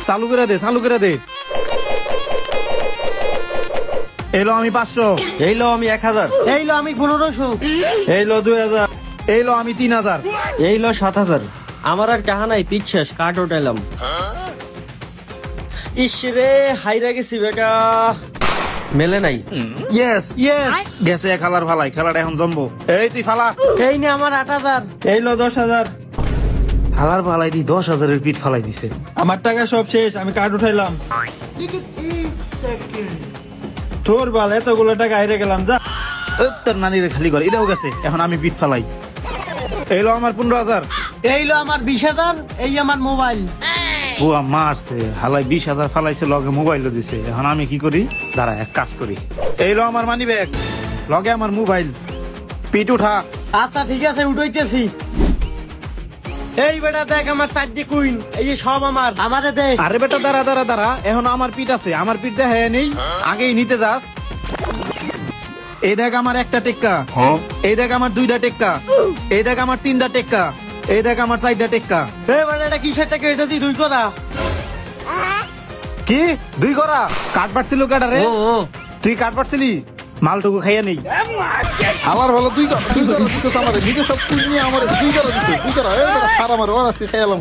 চালু করে দে, চালু করে দে। এইলো আমি 500, এইলো আমি 1000, এইলো আমি 1500, এইলো 2000, এইলো আমি 3000, এইলো 7000। আমার আর টাকা নাই, পিক শেষ, কার্ড উঠাইলাম। ইসরে হাইরা গেছি বেটা, মেলে নাই। Yes yes. গেছে খেলার ফালাই, খেলাটা এখন জমবো। এই তুই ফালা। এই নে আমার 8000। এইলো 10000। হালার ফালাই দি 10,000-এর পিঠ ফালাই দিছে। আমার টাকা সব শেষ, আমি কার্ড উঠাইলাম। তোর বাল, এতগুলো টাকা হাইরে গেলাম, যা। তোর নানিরে খালি করে, এটাও গেছে, এখন আমি পিঠ ফালাই। এইলো আমার 15,000, এইলো আমার 20,000, এই আমার মোবাইল। বুয়া মারছে, হালাই 20,000 ফালাইছে, লগে মোবাইলও দিছে। এখন আমি কি করি? দাঁড়া, এক কাজ করি। এইলো আমার মানি ব্যাগ, লগে আমার মোবাইল, পিঠ উঠা। আচ্ছা ঠিক আছে, উঠাইতেছি। এই বেটা দেখ আমার 4টি কুইন, এই যে সব আমার, আমারে দে। আরে বেটা দাঁড়া দাঁড়া দাঁড়া, এখন আমার পিঠ আছে, আমার পিঠ দেখা নেই, আগেই নিতে যাস। এই দেখ আমার 1টা টেক্কা, এই দেখ আমার 2টা টেক্কা, এই দেখ আমার 3টা টেক্কা, এই দেখ আমার 4টা টেক্কা। এই বেটা এটা কিসের টাকা? এটা দি 2 করা। কি 2 করা? কাট পাটছিল কাটারে? ও তুই কাট পাটছিলি? মালটুকু খাইয়া নেই। আমার ভালো, তুই কর দিছিস আমারে, নিজে সব তুই নিয়ে আমারে 2 করা দিছিস, 2 করা। এই বেটা সারা আমার ওর আছে, খেয়ালাম।